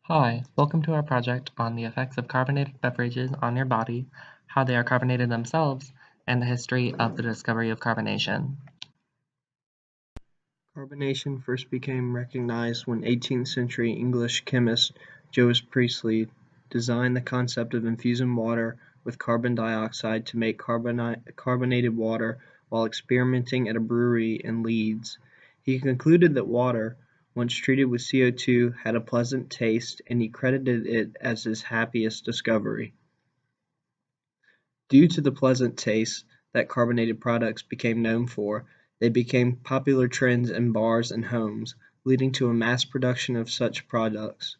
Hi, welcome to our project on the effects of carbonated beverages on your body, how they are carbonated themselves, and the history of the discovery of carbonation. Carbonation first became recognized when 18th-century English chemist Joseph Priestley designed the concept of infusing water with carbon dioxide to make carbonated water while experimenting at a brewery in Leeds. He concluded that water, once treated with CO2, had a pleasant taste, and he credited it as his happiest discovery. Due to the pleasant taste that carbonated products became known for, they became popular trends in bars and homes, leading to a mass production of such products.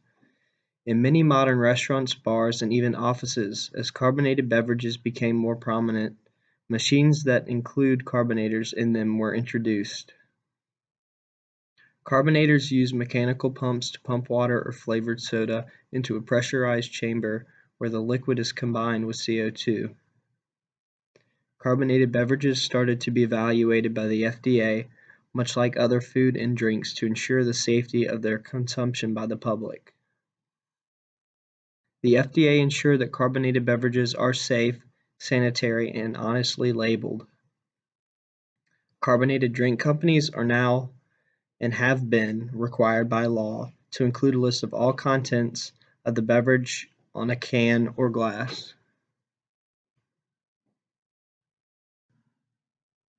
In many modern restaurants, bars, and even offices, as carbonated beverages became more prominent, machines that include carbonators in them were introduced. Carbonators use mechanical pumps to pump water or flavored soda into a pressurized chamber where the liquid is combined with CO2. Carbonated beverages started to be evaluated by the FDA, much like other food and drinks, to ensure the safety of their consumption by the public. The FDA ensured that carbonated beverages are safe, sanitary, and honestly labeled. Carbonated drink companies are now and have been required by law to include a list of all contents of the beverage on a can or glass.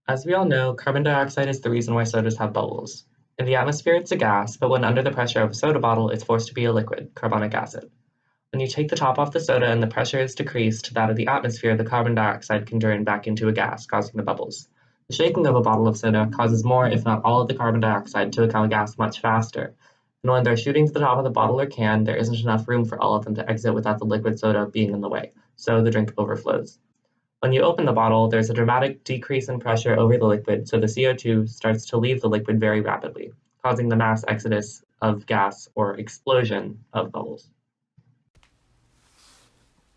As we all know, carbon dioxide is the reason why sodas have bubbles. In the atmosphere, it's a gas, but when under the pressure of a soda bottle, it's forced to be a liquid, carbonic acid. When you take the top off the soda and the pressure is decreased to that of the atmosphere, the carbon dioxide can turn back into a gas, causing the bubbles. The shaking of a bottle of soda causes more, if not all, of the carbon dioxide to become a gas much faster. And when they're shooting to the top of the bottle or can, there isn't enough room for all of them to exit without the liquid soda being in the way, so the drink overflows. When you open the bottle, there's a dramatic decrease in pressure over the liquid, so the CO2 starts to leave the liquid very rapidly, causing the mass exodus of gas or explosion of bubbles.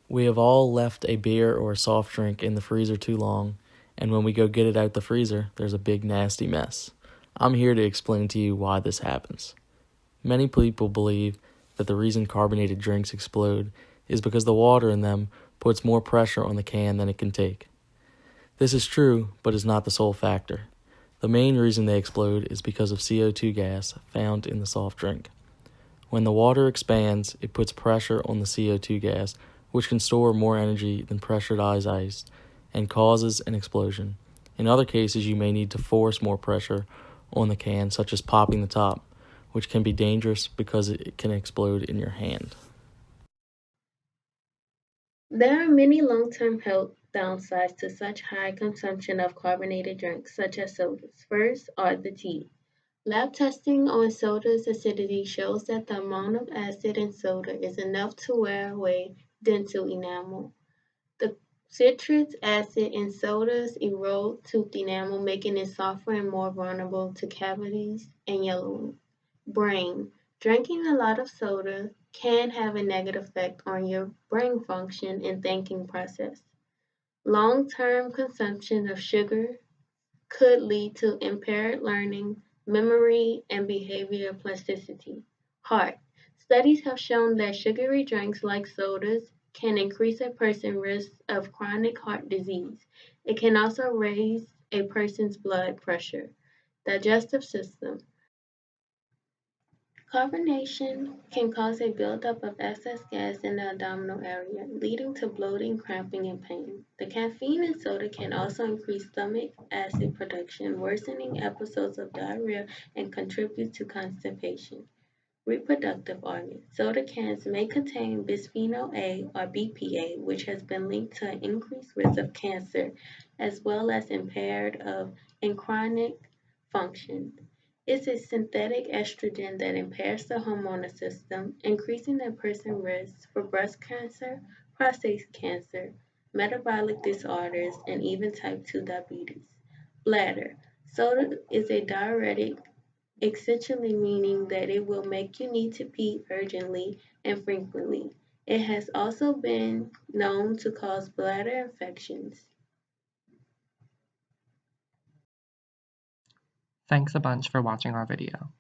We have all left a beer or a soft drink in the freezer too long, and when we go get it out the freezer, there's a big nasty mess. I'm here to explain to you why this happens. Many people believe that the reason carbonated drinks explode is because the water in them puts more pressure on the can than it can take. This is true, but is not the sole factor. The main reason they explode is because of CO2 gas found in the soft drink. When the water expands, it puts pressure on the CO2 gas, which can store more energy than pressurized ice and causes an explosion. In other cases, you may need to force more pressure on the can, such as popping the top, which can be dangerous because it can explode in your hand. There are many long-term health downsides to such high consumption of carbonated drinks, such as sodas. First are the teeth. Lab testing on soda's acidity shows that the amount of acid in soda is enough to wear away dental enamel. The citric acid in sodas erode tooth enamel, making it softer and more vulnerable to cavities and yellowing. Brain. Drinking a lot of soda can have a negative effect on your brain function and thinking process. Long-term consumption of sugar could lead to impaired learning, memory, and behavior plasticity. Heart. Studies have shown that sugary drinks like sodas can increase a person's risk of chronic heart disease. It can also raise a person's blood pressure. Digestive system. Carbonation can cause a buildup of excess gas in the abdominal area, leading to bloating, cramping, and pain. The caffeine in soda can also increase stomach acid production, worsening episodes of diarrhea and contribute to constipation. Reproductive organs. Soda cans may contain bisphenol A or BPA, which has been linked to an increased risk of cancer, as well as impaired of endocrine function. It's a synthetic estrogen that impairs the hormonal system, increasing a person's risk for breast cancer, prostate cancer, metabolic disorders, and even type 2 diabetes. Bladder. Soda is a diuretic, essentially meaning that it will make you need to pee urgently and frequently. It has also been known to cause bladder infections. Thanks a bunch for watching our video.